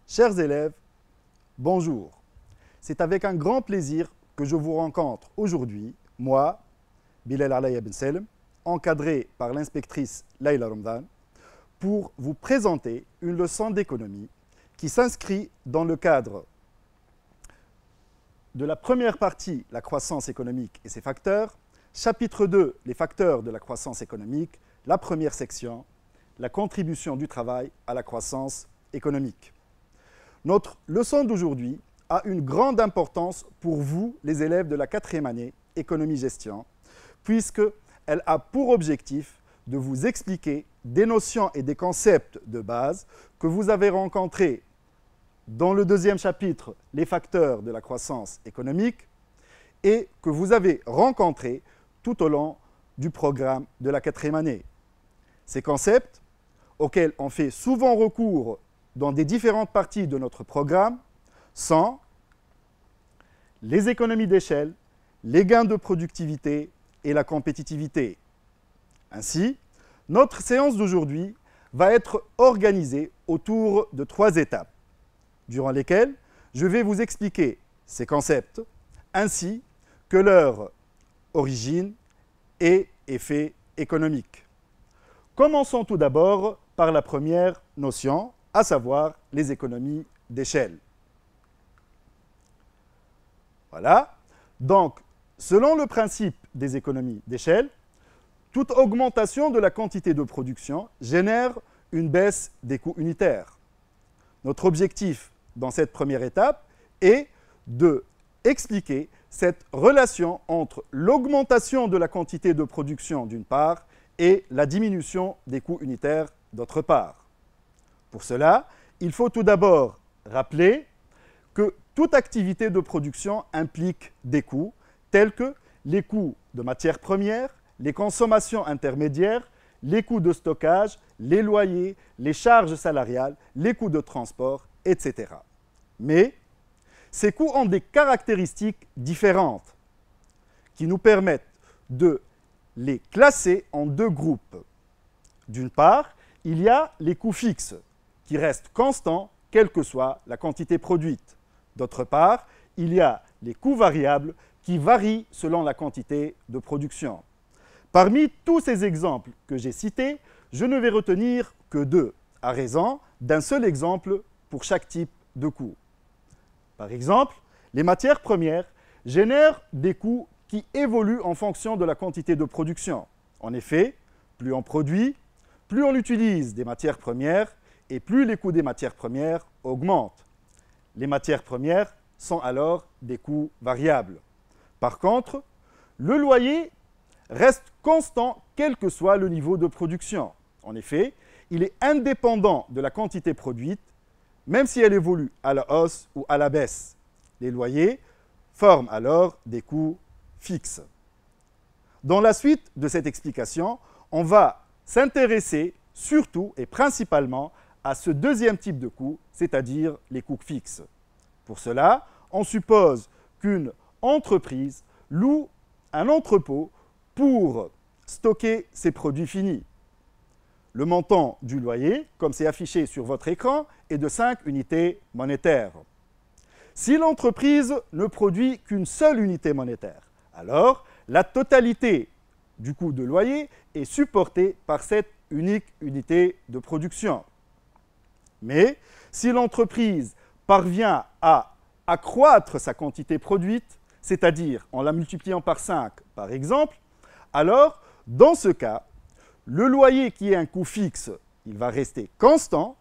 Chers élèves, bonjour. C'est avec un grand plaisir que je vous rencontre aujourd'hui, moi, Bilal Alaya Ben Selem, encadré par l'inspectrice Layla Ramdan, pour vous présenter une leçon d'économie qui s'inscrit dans le cadre de la première partie, la croissance économique et ses facteurs, chapitre 2, les facteurs de la croissance économique, la première section, la contribution du travail à la croissance économique. Notre leçon d'aujourd'hui a une grande importance pour vous, les élèves de la 4e année, économie-gestion, puisqu'elle a pour objectif de vous expliquer des notions et des concepts de base que vous avez rencontrés dans le 2e chapitre, les facteurs de la croissance économique, et que vous avez rencontrés tout au long du programme de la 4e année. Ces concepts, auxquels on fait souvent recours dans des différentes parties de notre programme, sont les économies d'échelle, les gains de productivité et la compétitivité. Ainsi, notre séance d'aujourd'hui va être organisée autour de 3 étapes, durant lesquelles je vais vous expliquer ces concepts, ainsi que leur origine et effet économique. Commençons tout d'abord par la première notion, à savoir les économies d'échelle. Voilà. Donc, selon le principe des économies d'échelle, toute augmentation de la quantité de production génère une baisse des coûts unitaires. Notre objectif dans cette première étape est d'expliquer cette relation entre l'augmentation de la quantité de production d'une part et la diminution des coûts unitaires d'autre part. Pour cela, il faut tout d'abord rappeler que toute activité de production implique des coûts tels que les coûts de matières premières, les consommations intermédiaires, les coûts de stockage, les loyers, les charges salariales, les coûts de transport, etc. Mais ces coûts ont des caractéristiques différentes qui nous permettent de les classer en 2 groupes. D'une part, il y a les coûts fixes qui restent constants quelle que soit la quantité produite. D'autre part, il y a les coûts variables qui varient selon la quantité de production. Parmi tous ces exemples que j'ai cités, je ne vais retenir que 2, à raison d'un seul exemple pour chaque type de coût. Par exemple, les matières premières génèrent des coûts qui évoluent en fonction de la quantité de production. En effet, plus on produit, plus on utilise des matières premières et plus les coûts des matières premières augmentent. Les matières premières sont alors des coûts variables. Par contre, le loyer reste constant quel que soit le niveau de production. En effet, il est indépendant de la quantité produite, même si elle évolue à la hausse ou à la baisse. Les loyers forment alors des coûts fixes. Dans la suite de cette explication, on va s'intéresser surtout et principalement à ce 2e type de coûts, c'est-à-dire les coûts fixes. Pour cela, on suppose qu'une entreprise loue un entrepôt pour stocker ses produits finis. Le montant du loyer, comme c'est affiché sur votre écran, est de 5 unités monétaires. Si l'entreprise ne produit qu'une seule unité monétaire, alors la totalité du coût de loyer est supportée par cette unique unité de production. Mais si l'entreprise parvient à accroître sa quantité produite, c'est-à-dire en la multipliant par 5 par exemple, alors dans ce cas, le loyer qui est un coût fixe, il va rester constant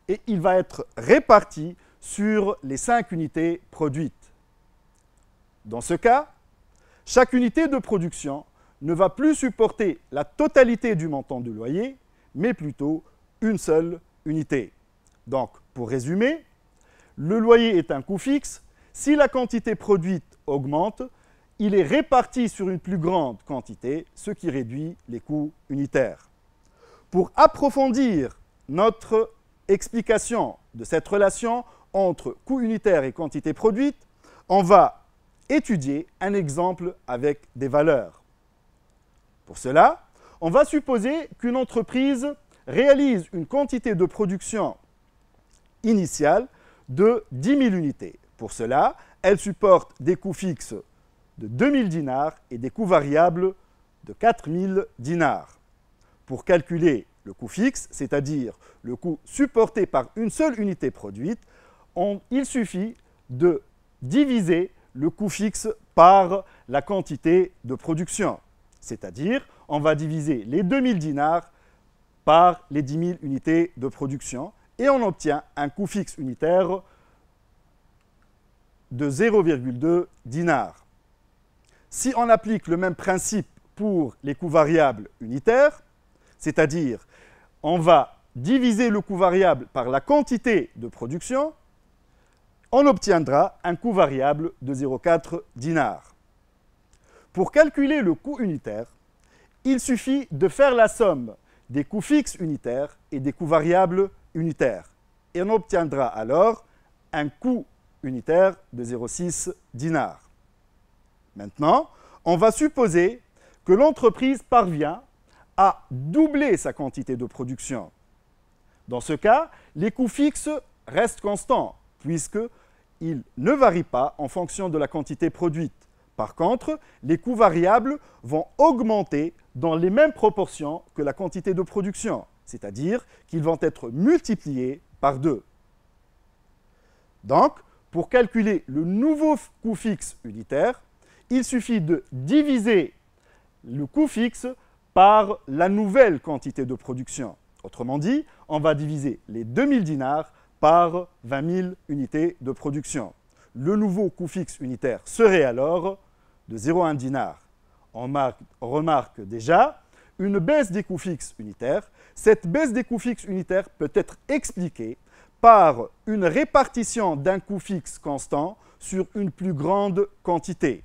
et il va être réparti sur les 5 unités produites. Dans ce cas, chaque unité de production ne va plus supporter la totalité du montant du loyer, mais plutôt une seule unité. Donc, pour résumer, le loyer est un coût fixe. Si la quantité produite augmente, il est réparti sur une plus grande quantité, ce qui réduit les coûts unitaires. Pour approfondir notre explication de cette relation entre coût unitaire et quantité produite, on va étudier un exemple avec des valeurs. Pour cela, on va supposer qu'une entreprise réalise une quantité de production initiale de 10 000 unités. Pour cela, elle supporte des coûts fixes de 2 000 dinars et des coûts variables de 4 000 dinars. Pour calculer le coût fixe, c'est-à-dire le coût supporté par une seule unité produite, il suffit de diviser le coût fixe par la quantité de production. C'est-à-dire, on va diviser les 2 000 dinars par les 10 000 unités de production et on obtient un coût fixe unitaire de 0,2 dinars. Si on applique le même principe pour les coûts variables unitaires, c'est-à-dire on va diviser le coût variable par la quantité de production, on obtiendra un coût variable de 0,4 dinars. Pour calculer le coût unitaire, il suffit de faire la somme des coûts fixes unitaires et des coûts variables unitaires. Et on obtiendra alors un coût unitaire de 0,6 dinars. Maintenant, on va supposer que l'entreprise parvient à doubler sa quantité de production. Dans ce cas, les coûts fixes restent constants, puisqu'ils ne varient pas en fonction de la quantité produite. Par contre, les coûts variables vont augmenter dans les mêmes proportions que la quantité de production, c'est-à-dire qu'ils vont être multipliés par 2. Donc, pour calculer le nouveau coût fixe unitaire, il suffit de diviser le coût fixe par la nouvelle quantité de production. Autrement dit, on va diviser les 2 000 dinars par 20 000 unités de production. Le nouveau coût fixe unitaire serait alors de 0,1 dinar. On remarque déjà une baisse des coûts fixes unitaires. Cette baisse des coûts fixes unitaires peut être expliquée par une répartition d'un coût fixe constant sur une plus grande quantité.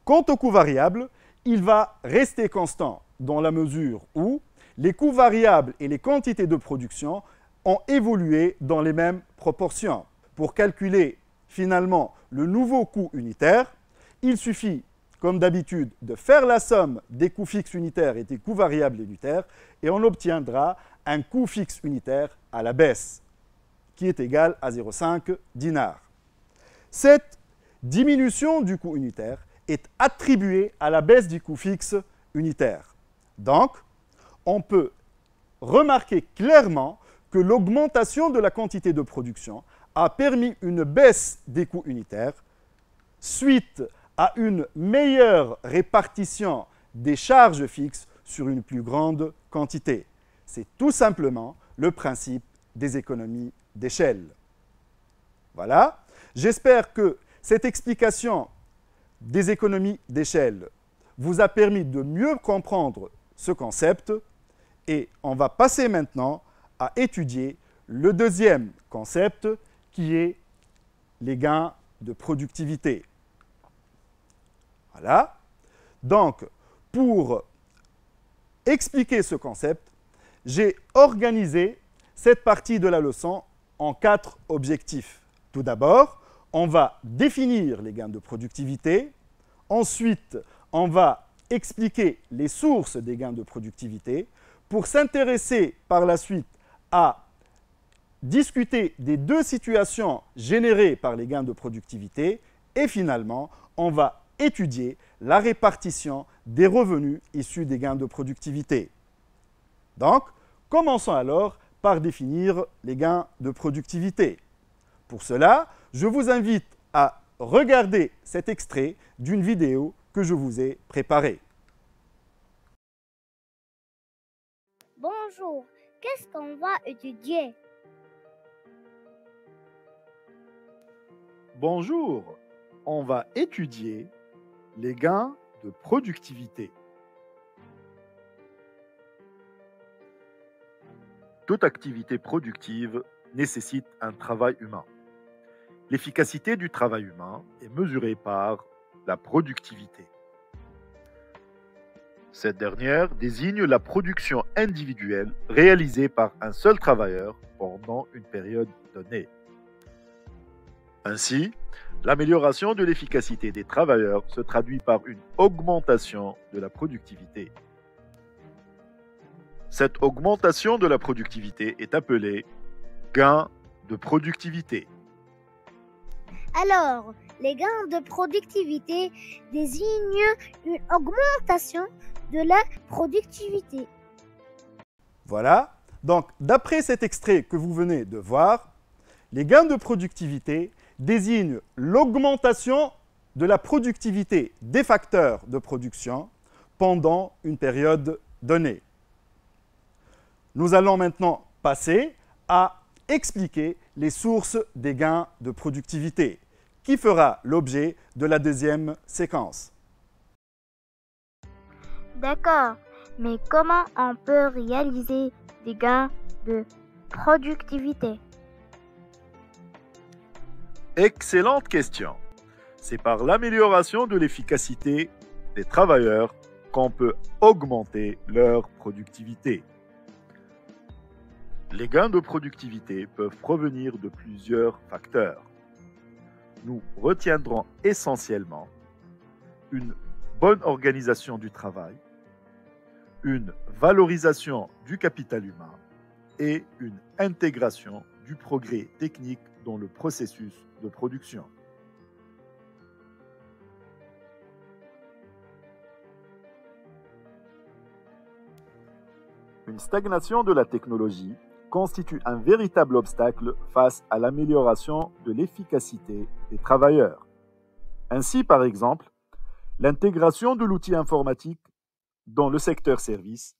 Quant au coût variable, il va rester constant dans la mesure où les coûts variables et les quantités de production ont évolué dans les mêmes proportions. Pour calculer finalement le nouveau coût unitaire, il suffit, comme d'habitude, de faire la somme des coûts fixes unitaires et des coûts variables unitaires et on obtiendra un coût fixe unitaire à la baisse, qui est égal à 0,5 dinars. Cette diminution du coût unitaire est attribuée à la baisse du coût fixe unitaire. Donc, on peut remarquer clairement que l'augmentation de la quantité de production a permis une baisse des coûts unitaires suite à une meilleure répartition des charges fixes sur une plus grande quantité. C'est tout simplement le principe des économies d'échelle. Voilà. J'espère que cette explication des économies d'échelle vous a permis de mieux comprendre ce concept et on va passer maintenant à étudier le deuxième concept qui est les gains de productivité. Voilà. Donc, pour expliquer ce concept, j'ai organisé cette partie de la leçon en 4 objectifs. Tout d'abord, on va définir les gains de productivité. Ensuite, on va expliquer les sources des gains de productivité pour s'intéresser par la suite à discuter des 2 situations générées par les gains de productivité et finalement, on va étudier la répartition des revenus issus des gains de productivité. Donc, commençons alors par définir les gains de productivité. Pour cela, je vous invite à regarder cet extrait d'une vidéo que je vous ai préparée. Bonjour, qu'est-ce qu'on va étudier? Bonjour, on va étudier les gains de productivité. Toute activité productive nécessite un travail humain. L'efficacité du travail humain est mesurée par la productivité. Cette dernière désigne la production individuelle réalisée par un seul travailleur pendant une période donnée. Ainsi, l'amélioration de l'efficacité des travailleurs se traduit par une augmentation de la productivité. Cette augmentation de la productivité est appelée gain de productivité. Alors, les gains de productivité désignent une augmentation de la productivité. Voilà. Donc, d'après cet extrait que vous venez de voir, les gains de productivité désignent l'augmentation de la productivité des facteurs de production pendant une période donnée. Nous allons maintenant passer à expliquer les sources des gains de productivité, qui fera l'objet de la deuxième séquence. D'accord, mais comment on peut réaliser des gains de productivité? Excellente question. C'est par l'amélioration de l'efficacité des travailleurs qu'on peut augmenter leur productivité. Les gains de productivité peuvent provenir de plusieurs facteurs. Nous retiendrons essentiellement une bonne organisation du travail, une valorisation du capital humain et une intégration du progrès technique dans le processus de production. Une stagnation de la technologie constitue un véritable obstacle face à l'amélioration de l'efficacité des travailleurs. Ainsi, par exemple, l'intégration de l'outil informatique dans le secteur service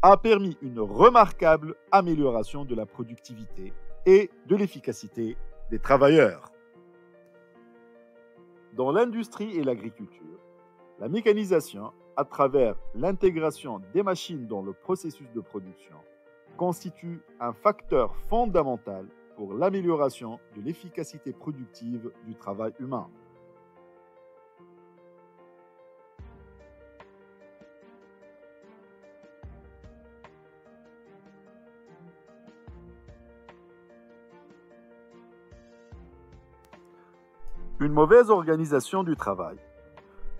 a permis une remarquable amélioration de la productivité et de l'efficacité des travailleurs. Dans l'industrie et l'agriculture, la mécanisation, à travers l'intégration des machines dans le processus de production, constitue un facteur fondamental pour l'amélioration de l'efficacité productive du travail humain. Une mauvaise organisation du travail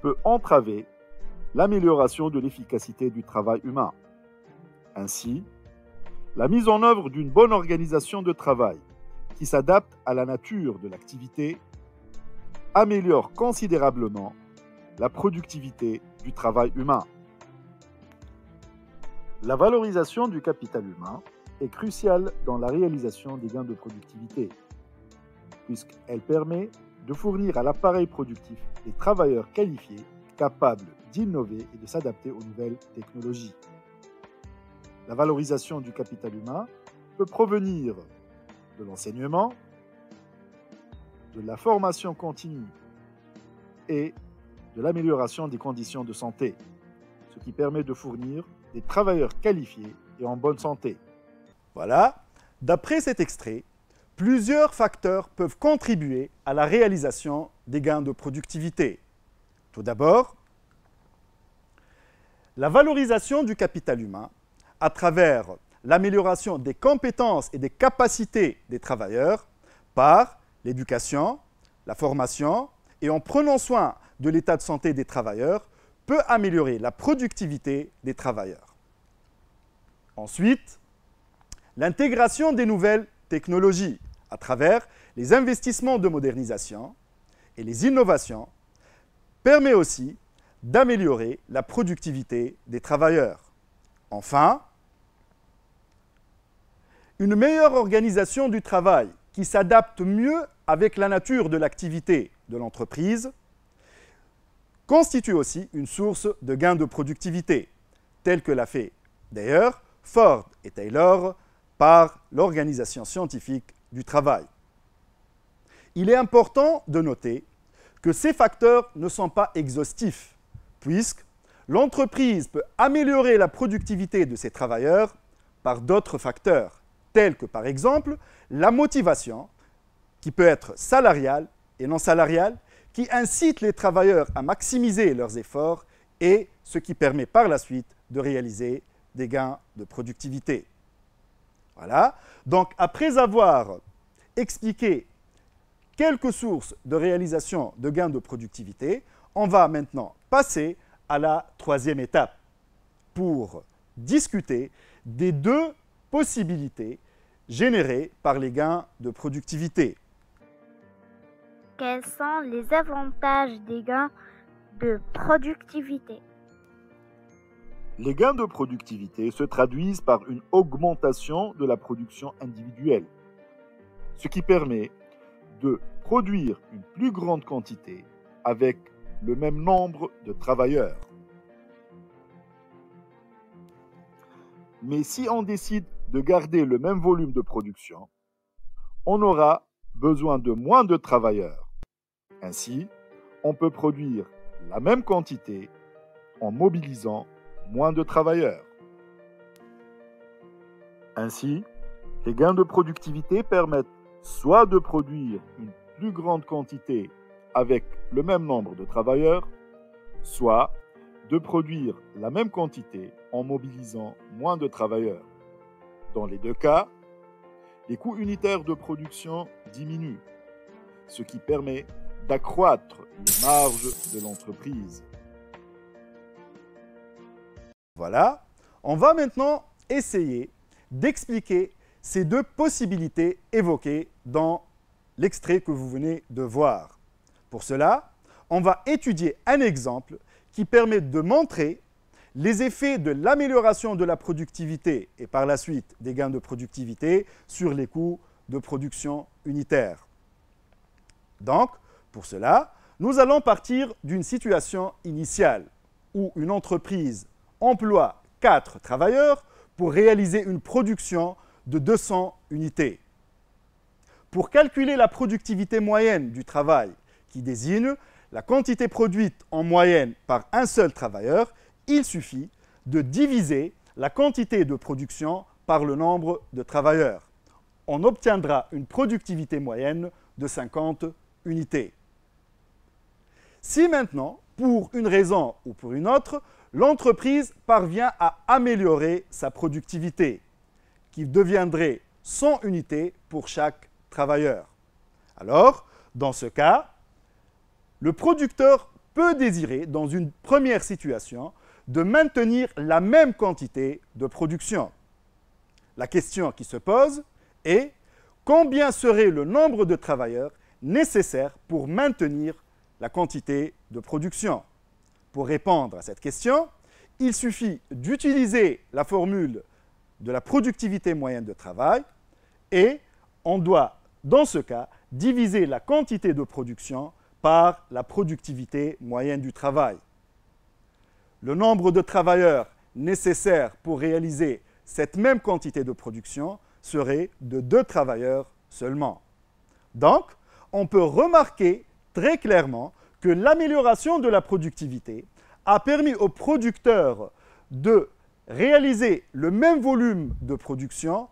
peut entraver l'amélioration de l'efficacité du travail humain. Ainsi, la mise en œuvre d'une bonne organisation de travail qui s'adapte à la nature de l'activité améliore considérablement la productivité du travail humain. La valorisation du capital humain est cruciale dans la réalisation des gains de productivité, puisqu'elle permet de fournir à l'appareil productif des travailleurs qualifiés capables d'innover et de s'adapter aux nouvelles technologies. La valorisation du capital humain peut provenir de l'enseignement, de la formation continue et de l'amélioration des conditions de santé, ce qui permet de fournir des travailleurs qualifiés et en bonne santé. Voilà. D'après cet extrait, plusieurs facteurs peuvent contribuer à la réalisation des gains de productivité. Tout d'abord, la valorisation du capital humain à travers l'amélioration des compétences et des capacités des travailleurs par l'éducation, la formation et en prenant soin de l'état de santé des travailleurs peut améliorer la productivité des travailleurs. Ensuite, l'intégration des nouvelles technologies à travers les investissements de modernisation et les innovations permet aussi d'améliorer la productivité des travailleurs. Enfin, une meilleure organisation du travail qui s'adapte mieux avec la nature de l'activité de l'entreprise constitue aussi une source de gains de productivité, telle que l'a fait d'ailleurs Ford et Taylor par l'Organisation scientifique du travail. Il est important de noter que ces facteurs ne sont pas exhaustifs, puisque l'entreprise peut améliorer la productivité de ses travailleurs par d'autres facteurs, tels que par exemple la motivation, qui peut être salariale et non salariale, qui incite les travailleurs à maximiser leurs efforts et ce qui permet par la suite de réaliser des gains de productivité. Voilà. Donc, après avoir expliqué quelques sources de réalisation de gains de productivité, on va maintenant passer à la troisième étape pour discuter des deux possibilités générés par les gains de productivité. Quels sont les avantages des gains de productivité? Les gains de productivité se traduisent par une augmentation de la production individuelle, ce qui permet de produire une plus grande quantité avec le même nombre de travailleurs. Mais si on décide de garder le même volume de production, on aura besoin de moins de travailleurs. Ainsi, on peut produire la même quantité en mobilisant moins de travailleurs. Ainsi, les gains de productivité permettent soit de produire une plus grande quantité avec le même nombre de travailleurs, soit de produire la même quantité en mobilisant moins de travailleurs. Dans les deux cas, les coûts unitaires de production diminuent, ce qui permet d'accroître les marges de l'entreprise. Voilà, on va maintenant essayer d'expliquer ces deux possibilités évoquées dans l'extrait que vous venez de voir. Pour cela, on va étudier un exemple qui permet de montrer les effets de l'amélioration de la productivité et par la suite des gains de productivité sur les coûts de production unitaires. Donc, pour cela, nous allons partir d'une situation initiale où une entreprise emploie 4 travailleurs pour réaliser une production de 200 unités. Pour calculer la productivité moyenne du travail, qui désigne la quantité produite en moyenne par un seul travailleur, il suffit de diviser la quantité de production par le nombre de travailleurs. On obtiendra une productivité moyenne de 50 unités. Si maintenant, pour une raison ou pour une autre, l'entreprise parvient à améliorer sa productivité, qui deviendrait 100 unités pour chaque travailleur. Alors, dans ce cas, le producteur peut désirer, dans une première situation, de maintenir la même quantité de production. La question qui se pose est combien serait le nombre de travailleurs nécessaires pour maintenir la quantité de production? Pour répondre à cette question, il suffit d'utiliser la formule de la productivité moyenne de travail et on doit, dans ce cas, diviser la quantité de production par la productivité moyenne du travail. Le nombre de travailleurs nécessaires pour réaliser cette même quantité de production serait de 2 travailleurs seulement. Donc, on peut remarquer très clairement que l'amélioration de la productivité a permis aux producteurs de réaliser le même volume de production,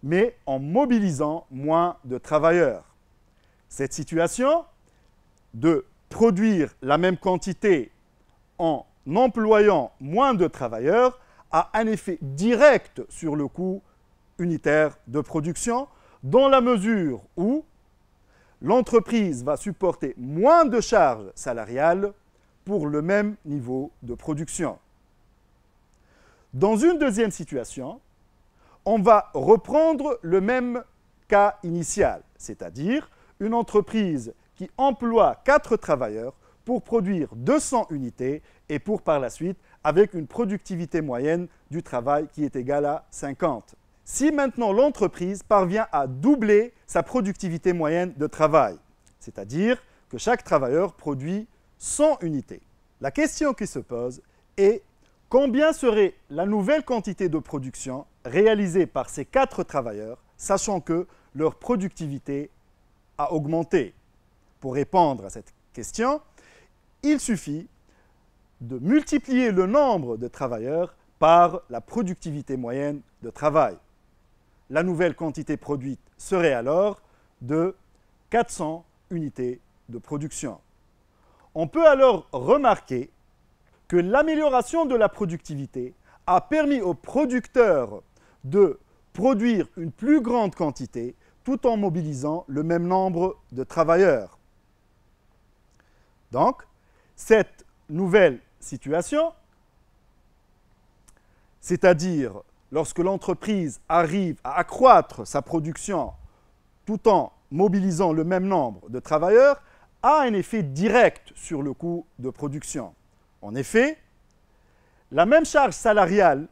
mais en mobilisant moins de travailleurs. Cette situation de produire la même quantité en employant moins de travailleurs a un effet direct sur le coût unitaire de production, dans la mesure où l'entreprise va supporter moins de charges salariales pour le même niveau de production. Dans une deuxième situation, on va reprendre le même cas initial, c'est-à-dire une entreprise qui emploie 4 travailleurs pour produire 200 unités et pour par la suite avec une productivité moyenne du travail qui est égale à 50. Si maintenant l'entreprise parvient à doubler sa productivité moyenne de travail, c'est-à-dire que chaque travailleur produit 100 unités, la question qui se pose est combien serait la nouvelle quantité de production réalisée par ces 4 travailleurs, sachant que leur productivité a augmenté? Pour répondre à cette question, il suffit de multiplier le nombre de travailleurs par la productivité moyenne de travail. La nouvelle quantité produite serait alors de 400 unités de production. On peut alors remarquer que l'amélioration de la productivité a permis aux producteurs de produire une plus grande quantité tout en mobilisant le même nombre de travailleurs. Donc, cette nouvelle situation, c'est-à-dire lorsque l'entreprise arrive à accroître sa production tout en mobilisant le même nombre de travailleurs, a un effet direct sur le coût de production. En effet, la même charge salariale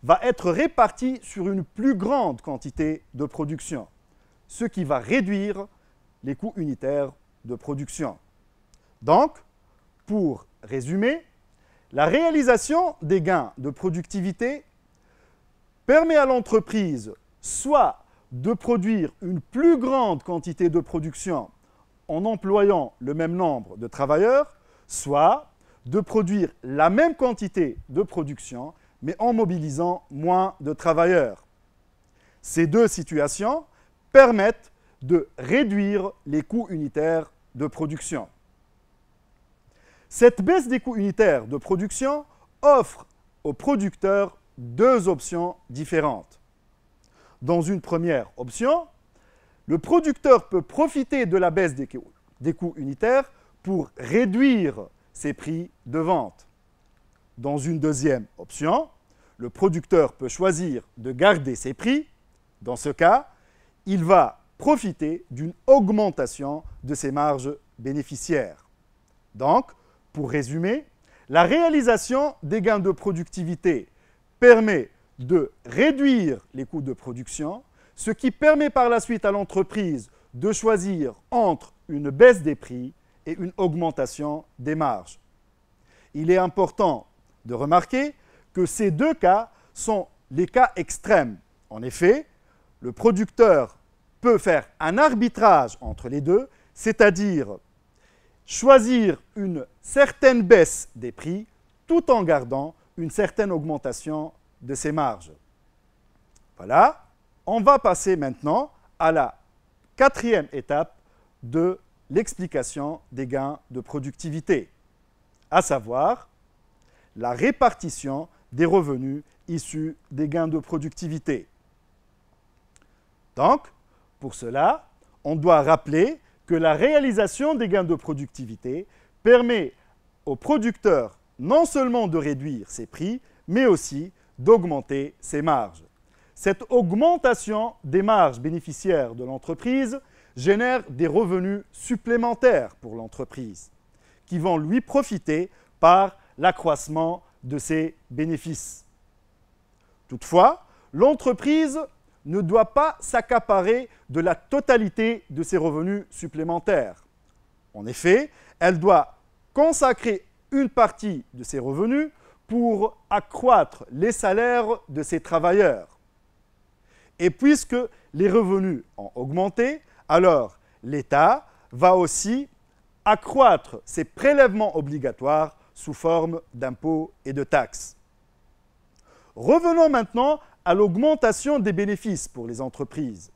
va être répartie sur une plus grande quantité de production, ce qui va réduire les coûts unitaires de production. Donc, pour résumer, la réalisation des gains de productivité permet à l'entreprise soit de produire une plus grande quantité de production en employant le même nombre de travailleurs, soit de produire la même quantité de production, mais en mobilisant moins de travailleurs. Ces deux situations permettent de réduire les coûts unitaires de production. Cette baisse des coûts unitaires de production offre aux producteurs deux options différentes. Dans une première option, le producteur peut profiter de la baisse des coûts unitaires pour réduire ses prix de vente. Dans une deuxième option, le producteur peut choisir de garder ses prix. Dans ce cas, il va profiter d'une augmentation de ses marges bénéficiaires. Donc, pour résumer, la réalisation des gains de productivité permet de réduire les coûts de production, ce qui permet par la suite à l'entreprise de choisir entre une baisse des prix et une augmentation des marges. Il est important de remarquer que ces deux cas sont les cas extrêmes. En effet, le producteur peut faire un arbitrage entre les deux, c'est-à-dire choisir une certaine baisse des prix tout en gardant une certaine augmentation de ses marges. Voilà, on va passer maintenant à la quatrième étape de l'explication des gains de productivité, à savoir la répartition des revenus issus des gains de productivité. Donc, pour cela, on doit rappeler que la réalisation des gains de productivité permet au producteur non seulement de réduire ses prix, mais aussi d'augmenter ses marges. Cette augmentation des marges bénéficiaires de l'entreprise génère des revenus supplémentaires pour l'entreprise, qui vont lui profiter par l'accroissement de ses bénéfices. Toutefois, l'entreprise ne doit pas s'accaparer de la totalité de ses revenus supplémentaires. En effet, elle doit consacrer une partie de ses revenus pour accroître les salaires de ses travailleurs. Et puisque les revenus ont augmenté, alors l'État va aussi accroître ses prélèvements obligatoires sous forme d'impôts et de taxes. Revenons maintenant à l'augmentation des bénéfices pour les entreprises.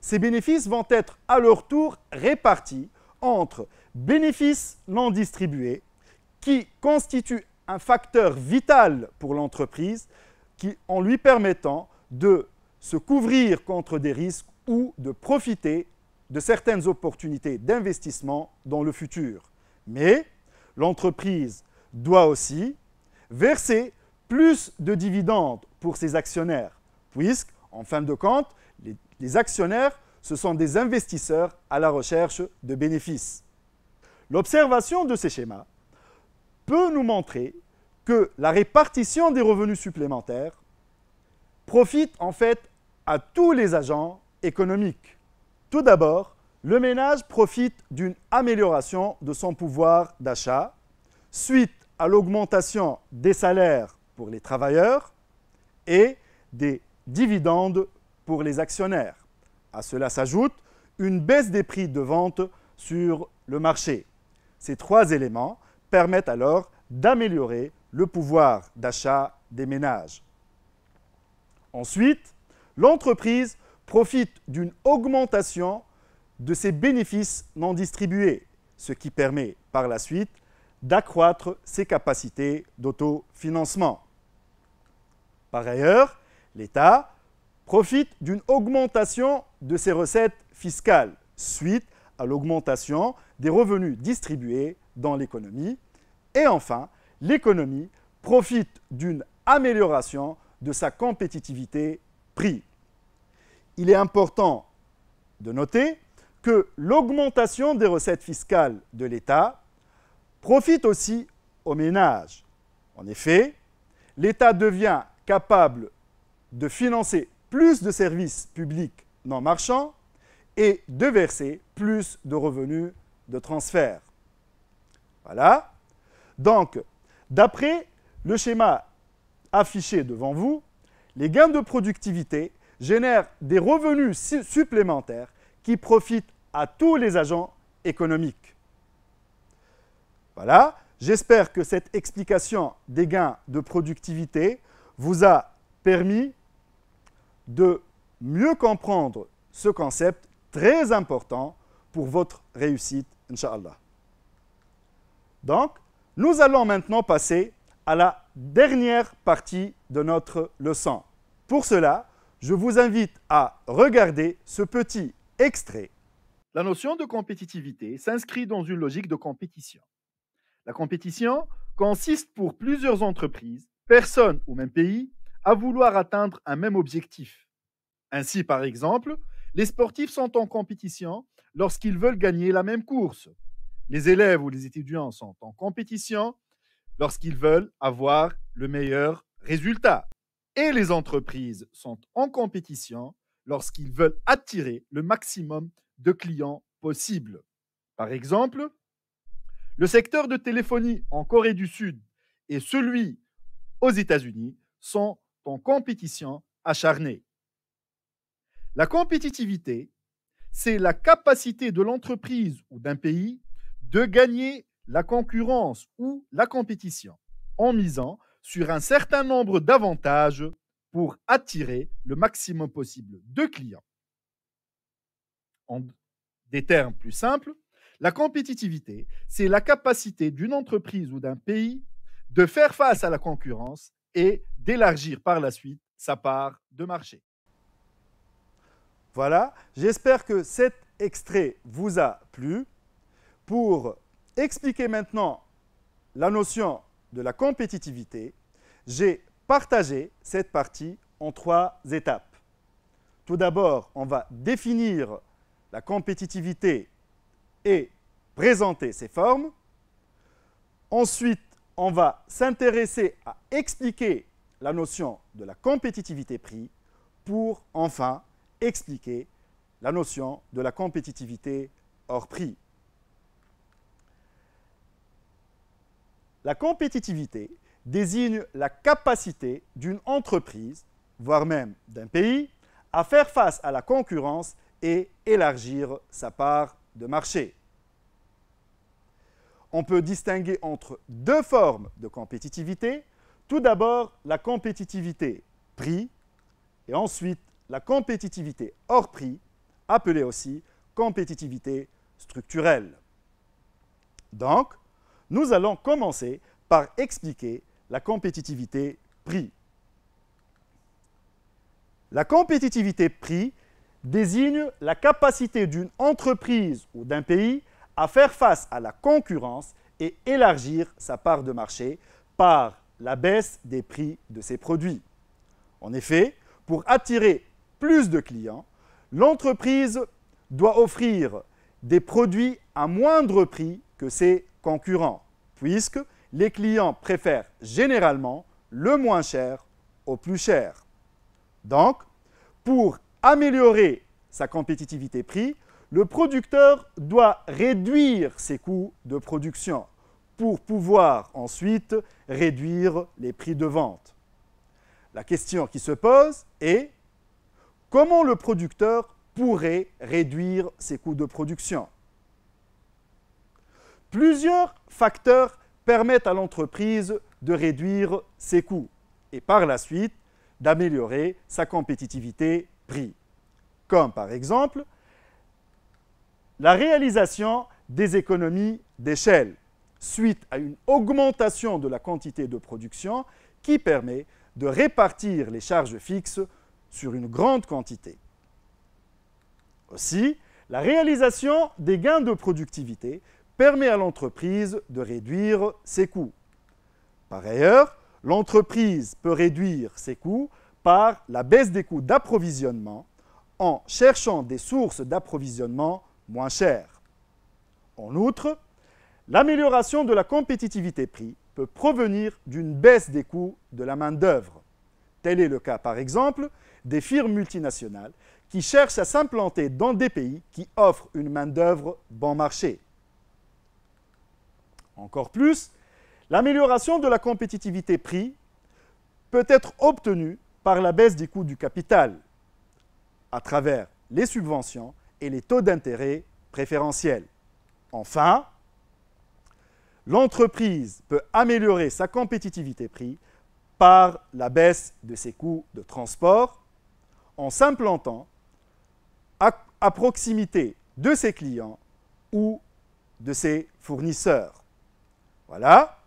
Ces bénéfices vont être à leur tour répartis entre bénéfices non distribués, qui constituent un facteur vital pour l'entreprise, en lui permettant de se couvrir contre des risques ou de profiter de certaines opportunités d'investissement dans le futur. Mais l'entreprise doit aussi verser plus de dividendes pour ses actionnaires, puisqu'en fin de compte, les actionnaires, ce sont des investisseurs à la recherche de bénéfices. L'observation de ces schémas peut nous montrer que la répartition des revenus supplémentaires profite en fait à tous les agents économiques. Tout d'abord, le ménage profite d'une amélioration de son pouvoir d'achat suite à l'augmentation des salaires pour les travailleurs et des dividendes pour les actionnaires. À cela s'ajoute une baisse des prix de vente sur le marché. Ces trois éléments permettent alors d'améliorer le pouvoir d'achat des ménages. Ensuite, l'entreprise profite d'une augmentation de ses bénéfices non distribués, ce qui permet par la suite d'accroître ses capacités d'autofinancement. Par ailleurs, l'État profite d'une augmentation de ses recettes fiscales suite à l'augmentation des revenus distribués dans l'économie. Et enfin, l'économie profite d'une amélioration de sa compétitivité prix. Il est important de noter que l'augmentation des recettes fiscales de l'État profite aussi aux ménages. En effet, l'État devient capable de financer plus de services publics non marchands et de verser plus de revenus de transfert. Voilà. Donc, d'après le schéma affiché devant vous, les gains de productivité génèrent des revenus supplémentaires qui profitent à tous les agents économiques. Voilà. J'espère que cette explication des gains de productivité vous a permis de mieux comprendre ce concept très important pour votre réussite, Inch'Allah. Donc, nous allons maintenant passer à la dernière partie de notre leçon. Pour cela, je vous invite à regarder ce petit extrait. La notion de compétitivité s'inscrit dans une logique de compétition. La compétition consiste pour plusieurs entreprises, personnes ou même pays à vouloir atteindre un même objectif. Ainsi, par exemple, les sportifs sont en compétition lorsqu'ils veulent gagner la même course. Les élèves ou les étudiants sont en compétition lorsqu'ils veulent avoir le meilleur résultat. Et les entreprises sont en compétition lorsqu'ils veulent attirer le maximum de clients possible. Par exemple, le secteur de téléphonie en Corée du Sud et celui aux États-Unis sont en compétition acharnée. La compétitivité, c'est la capacité de l'entreprise ou d'un pays de gagner la concurrence ou la compétition en misant sur un certain nombre d'avantages pour attirer le maximum possible de clients. En des termes plus simples, la compétitivité, c'est la capacité d'une entreprise ou d'un pays de faire face à la concurrence et d'élargir par la suite sa part de marché. Voilà, j'espère que cet extrait vous a plu. Pour expliquer maintenant la notion de la compétitivité, j'ai partagé cette partie en 3 étapes. Tout d'abord, on va définir la compétitivité et présenter ses formes. Ensuite, on va s'intéresser à expliquer la notion de la compétitivité prix pour enfin expliquer la notion de la compétitivité hors prix. La compétitivité désigne la capacité d'une entreprise, voire même d'un pays, à faire face à la concurrence et élargir sa part de marché. On peut distinguer entre 2 formes de compétitivité. Tout d'abord, la compétitivité prix et ensuite la compétitivité hors prix, appelée aussi compétitivité structurelle. Donc, nous allons commencer par expliquer la compétitivité prix. La compétitivité prix désigne la capacité d'une entreprise ou d'un pays à faire face à la concurrence et élargir sa part de marché par la baisse des prix de ses produits. En effet, pour attirer plus de clients, l'entreprise doit offrir des produits à moindre prix que ses concurrents, puisque les clients préfèrent généralement le moins cher au plus cher. Donc, pour améliorer sa compétitivité prix, le producteur doit réduire ses coûts de production pour pouvoir ensuite réduire les prix de vente. La question qui se pose est comment le producteur pourrait réduire ses coûts de production? Plusieurs facteurs permettent à l'entreprise de réduire ses coûts et par la suite d'améliorer sa compétitivité prix, comme par exemple la réalisation des économies d'échelle suite à une augmentation de la quantité de production qui permet de répartir les charges fixes sur une grande quantité. Aussi, la réalisation des gains de productivité permet à l'entreprise de réduire ses coûts. Par ailleurs, L'entreprise peut réduire ses coûts par la baisse des coûts d'approvisionnement en cherchant des sources d'approvisionnement moins chères. En outre, l'amélioration de la compétitivité prix peut provenir d'une baisse des coûts de la main-d'œuvre. Tel est le cas, par exemple, des firmes multinationales qui cherchent à s'implanter dans des pays qui offrent une main-d'œuvre bon marché. Encore plus, l'amélioration de la compétitivité prix peut être obtenue par la baisse des coûts du capital à travers les subventions et les taux d'intérêt préférentiels. Enfin, l'entreprise peut améliorer sa compétitivité prix par la baisse de ses coûts de transport en s'implantant à proximité de ses clients ou de ses fournisseurs. Voilà.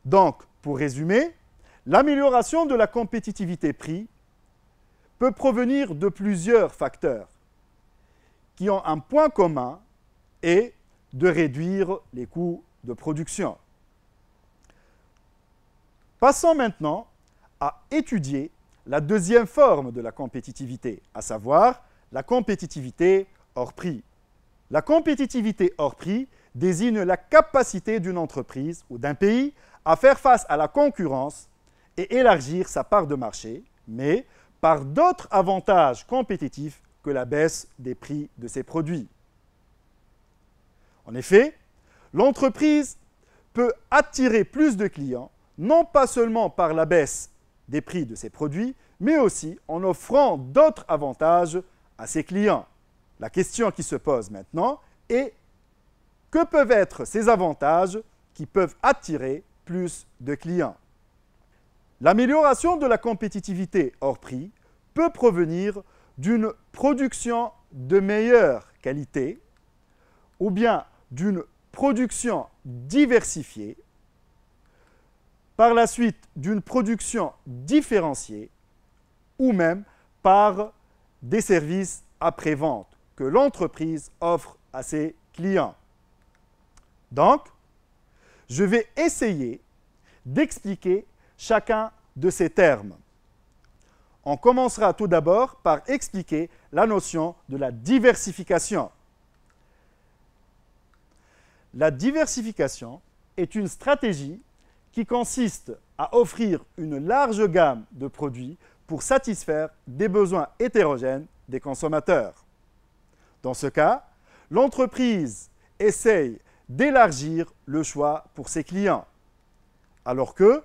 Donc, pour résumer, l'amélioration de la compétitivité prix peut provenir de plusieurs facteurs qui ont un point commun et de réduire les coûts de production. Passons maintenant à étudier la deuxième forme de la compétitivité, à savoir la compétitivité hors prix. La compétitivité hors prix désigne la capacité d'une entreprise ou d'un pays à faire face à la concurrence et élargir sa part de marché, mais par d'autres avantages compétitifs que la baisse des prix de ses produits. En effet, l'entreprise peut attirer plus de clients, non pas seulement par la baisse des prix de ses produits, mais aussi en offrant d'autres avantages à ses clients. La question qui se pose maintenant est que peuvent être ces avantages qui peuvent attirer plus de clients? L'amélioration de la compétitivité hors prix peut provenir d'une production de meilleure qualité ou bien d'une production diversifiée, par la suite d'une production différenciée ou même par des services après-vente que l'entreprise offre à ses clients. Donc, je vais essayer d'expliquer chacun de ces termes. On commencera tout d'abord par expliquer la notion de la diversification. La diversification est une stratégie qui consiste à offrir une large gamme de produits pour satisfaire des besoins hétérogènes des consommateurs. Dans ce cas, l'entreprise essaye d'élargir le choix pour ses clients, alors que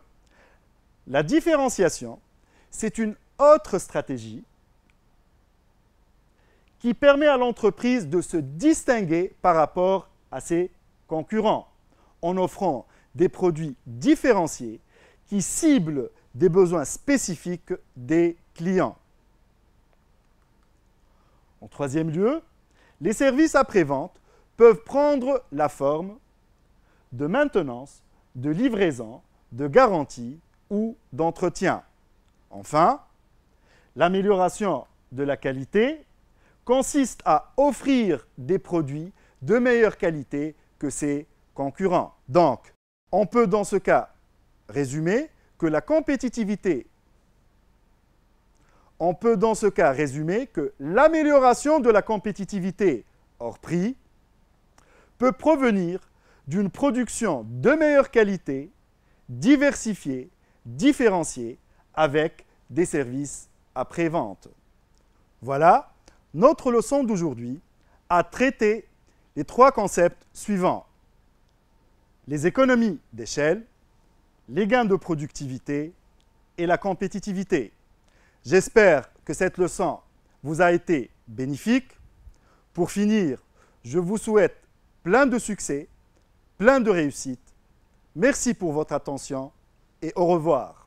la différenciation, c'est une autre stratégie qui permet à l'entreprise de se distinguer par rapport à ses concurrents en offrant des produits différenciés qui ciblent des besoins spécifiques des clients. En troisième lieu, les services après-vente peuvent prendre la forme de maintenance, de livraison, de garantie ou d'entretien. Enfin, l'amélioration de la qualité consiste à offrir des produits de meilleure qualité que ses concurrents. Donc, on peut dans ce cas résumer que l'amélioration de la compétitivité hors prix peut provenir d'une production de meilleure qualité, diversifiée, différenciée, avec des services après-vente. Voilà, notre leçon d'aujourd'hui a traité les trois concepts suivants: les économies d'échelle, les gains de productivité et la compétitivité. J'espère que cette leçon vous a été bénéfique. Pour finir, je vous souhaite plein de succès, plein de réussite. Merci pour votre attention et au revoir.